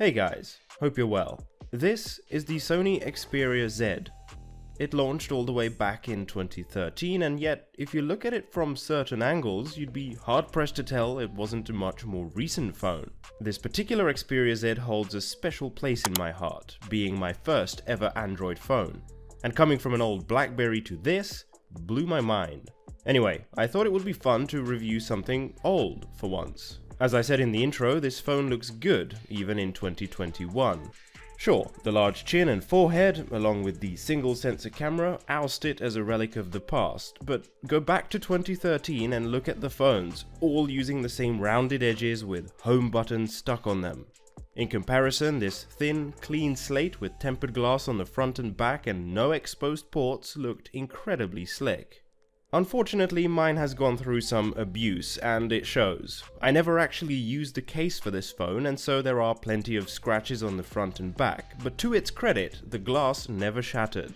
Hey guys, hope you're well. This is the Sony Xperia Z. It launched all the way back in 2013, and yet, if you look at it from certain angles, you'd be hard-pressed to tell it wasn't a much more recent phone. This particular Xperia Z holds a special place in my heart, being my first ever Android phone. And coming from an old Blackberry to this, blew my mind. Anyway, I thought it would be fun to review something old for once. As I said in the intro, this phone looks good, even in 2021. Sure, the large chin and forehead, along with the single sensor camera, oust it as a relic of the past, but go back to 2013 and look at the phones, all using the same rounded edges with home buttons stuck on them. In comparison, this thin, clean slate with tempered glass on the front and back and no exposed ports looked incredibly slick. Unfortunately, mine has gone through some abuse, and it shows. I never actually used the case for this phone, and so there are plenty of scratches on the front and back, but to its credit, the glass never shattered.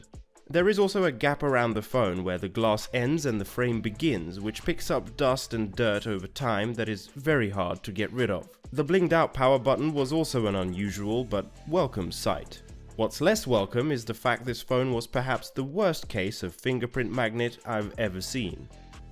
There is also a gap around the phone where the glass ends and the frame begins, which picks up dust and dirt over time that is very hard to get rid of. The blinged out power button was also an unusual but welcome sight. What's less welcome is the fact this phone was perhaps the worst case of fingerprint magnet I've ever seen.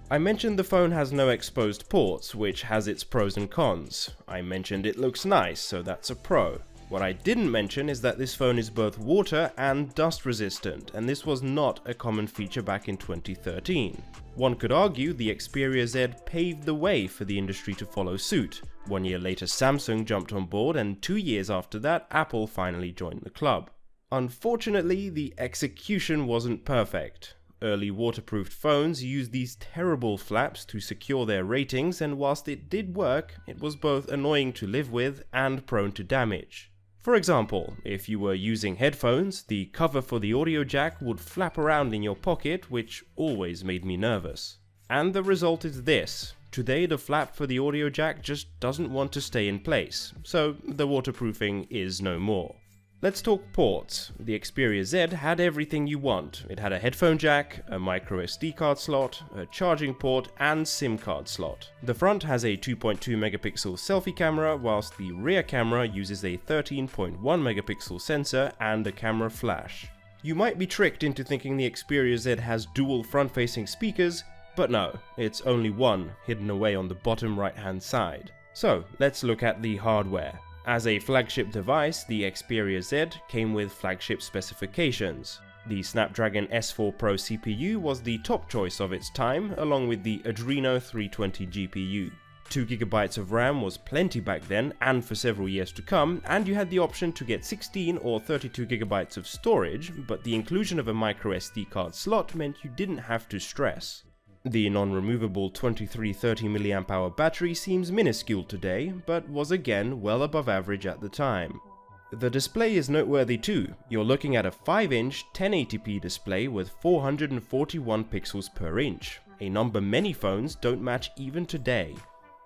I mentioned the phone has no exposed ports, which has its pros and cons. I mentioned it looks nice, so that's a pro. What I didn't mention is that this phone is both water and dust resistant, and this was not a common feature back in 2013. One could argue the Xperia Z paved the way for the industry to follow suit. 1 year later Samsung jumped on board, and 2 years after that Apple finally joined the club. Unfortunately, the execution wasn't perfect. Early waterproofed phones used these terrible flaps to secure their ratings, and whilst it did work, it was both annoying to live with and prone to damage. For example, if you were using headphones, the cover for the audio jack would flap around in your pocket, which always made me nervous. And the result is this. Today the flap for the audio jack just doesn't want to stay in place, so the waterproofing is no more. Let's talk ports. The Xperia Z had everything you want. It had a headphone jack, a micro SD card slot, a charging port, and SIM card slot. The front has a 2.2 megapixel selfie camera, whilst the rear camera uses a 13.1 megapixel sensor and a camera flash. You might be tricked into thinking the Xperia Z has dual front-facing speakers, but no, it's only one hidden away on the bottom right-hand side. So let's look at the hardware. As a flagship device, the Xperia Z came with flagship specifications. The Snapdragon S4 Pro CPU was the top choice of its time, along with the Adreno 320 GPU. 2GB of RAM was plenty back then and for several years to come, and you had the option to get 16 or 32GB of storage, but the inclusion of a micro SD card slot meant you didn't have to stress. The non-removable 2330 mAh battery seems minuscule today, but was again well above average at the time. The display is noteworthy too. You're looking at a 5-inch 1080p display with 441 pixels per inch, a number many phones don't match even today.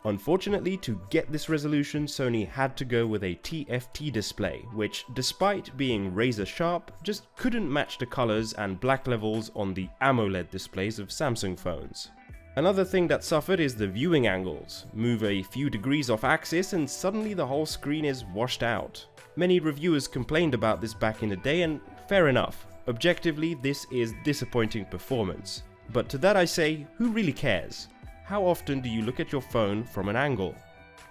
Unfortunately, to get this resolution, Sony had to go with a TFT display, which, despite being razor sharp, just couldn't match the colors and black levels on the AMOLED displays of Samsung phones. Another thing that suffered is the viewing angles. Move a few degrees off axis and suddenly the whole screen is washed out. Many reviewers complained about this back in the day, and fair enough. Objectively, this is disappointing performance. But to that I say, who really cares? How often do you look at your phone from an angle?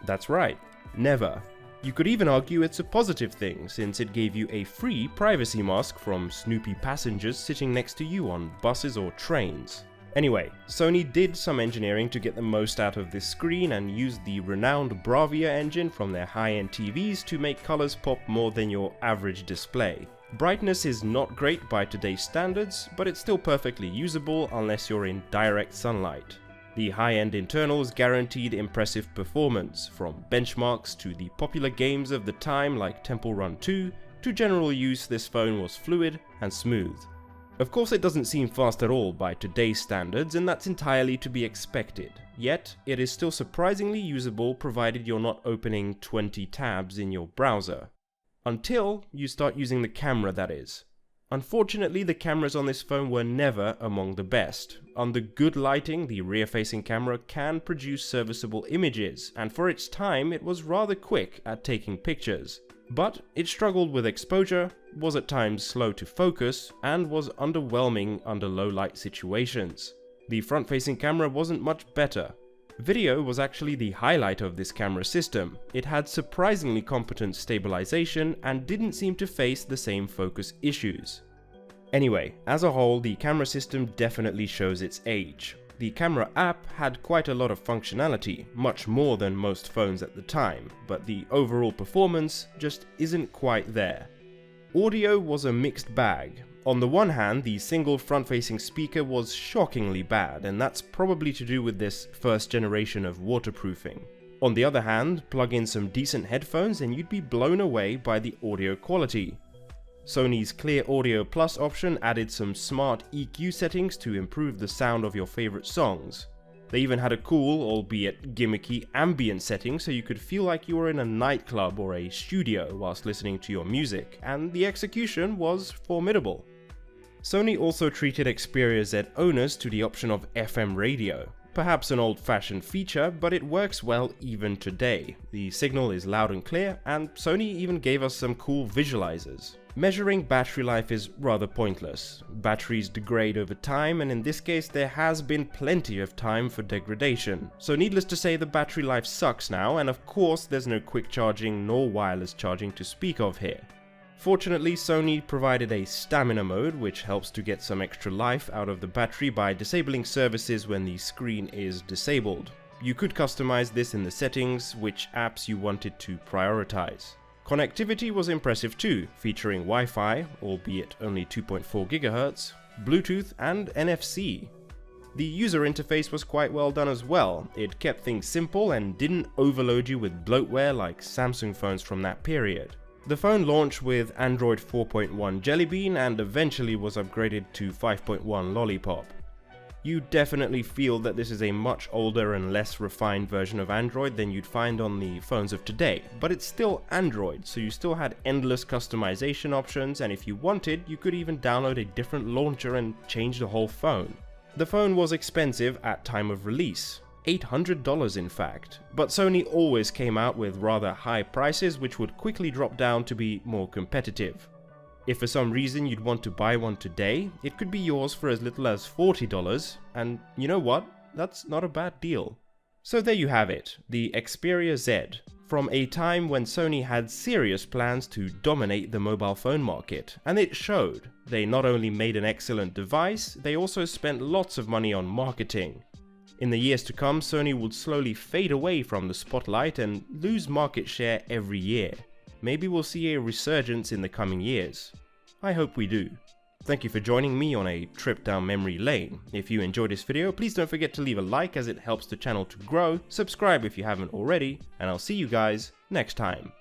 That's right, never. You could even argue it's a positive thing, since it gave you a free privacy mask from snoopy passengers sitting next to you on buses or trains. Anyway, Sony did some engineering to get the most out of this screen and used the renowned Bravia engine from their high-end TVs to make colors pop more than your average display. Brightness is not great by today's standards, but it's still perfectly usable unless you're in direct sunlight. The high-end internals guaranteed impressive performance, from benchmarks to the popular games of the time like Temple Run 2, to general use this phone was fluid and smooth. Of course it doesn't seem fast at all by today's standards, and that's entirely to be expected. Yet, it is still surprisingly usable provided you're not opening 20 tabs in your browser. Until you start using the camera, that is. Unfortunately, the cameras on this phone were never among the best. Under good lighting, the rear-facing camera can produce serviceable images, and for its time it was rather quick at taking pictures. But it struggled with exposure, was at times slow to focus, and was underwhelming under low light situations. The front-facing camera wasn't much better. Video was actually the highlight of this camera system. It had surprisingly competent stabilization and didn't seem to face the same focus issues. Anyway, as a whole, the camera system definitely shows its age. The camera app had quite a lot of functionality, much more than most phones at the time, but the overall performance just isn't quite there. Audio was a mixed bag. On the one hand, the single front-facing speaker was shockingly bad, and that's probably to do with this first generation of waterproofing. On the other hand, plug in some decent headphones and you'd be blown away by the audio quality. Sony's Clear Audio Plus option added some smart EQ settings to improve the sound of your favorite songs. They even had a cool, albeit gimmicky, ambient setting so you could feel like you were in a nightclub or a studio whilst listening to your music, and the execution was formidable. Sony also treated Xperia Z owners to the option of FM radio. Perhaps an old-fashioned feature, but it works well even today. The signal is loud and clear, and Sony even gave us some cool visualizers. Measuring battery life is rather pointless. Batteries degrade over time, and in this case there has been plenty of time for degradation. So needless to say, the battery life sucks now, and of course there's no quick charging nor wireless charging to speak of here. Fortunately, Sony provided a stamina mode, which helps to get some extra life out of the battery by disabling services when the screen is disabled. You could customize this in the settings, which apps you wanted to prioritize. Connectivity was impressive too, featuring Wi-Fi, albeit only 2.4 GHz, Bluetooth and NFC. The user interface was quite well done as well. It kept things simple and didn't overload you with bloatware like Samsung phones from that period. The phone launched with Android 4.1 Jelly Bean and eventually was upgraded to 5.1 Lollipop. You definitely feel that this is a much older and less refined version of Android than you'd find on the phones of today, but it's still Android, so you still had endless customization options, and if you wanted, you could even download a different launcher and change the whole phone. The phone was expensive at time of release. $800 in fact, but Sony always came out with rather high prices which would quickly drop down to be more competitive. If for some reason you'd want to buy one today, it could be yours for as little as $40, and you know what? That's not a bad deal. So there you have it, the Xperia Z, from a time when Sony had serious plans to dominate the mobile phone market, and it showed. They not only made an excellent device, they also spent lots of money on marketing. In the years to come, Sony would slowly fade away from the spotlight and lose market share every year. Maybe we'll see a resurgence in the coming years. I hope we do. Thank you for joining me on a trip down memory lane. If you enjoyed this video, please don't forget to leave a like as it helps the channel to grow, subscribe if you haven't already, and I'll see you guys next time.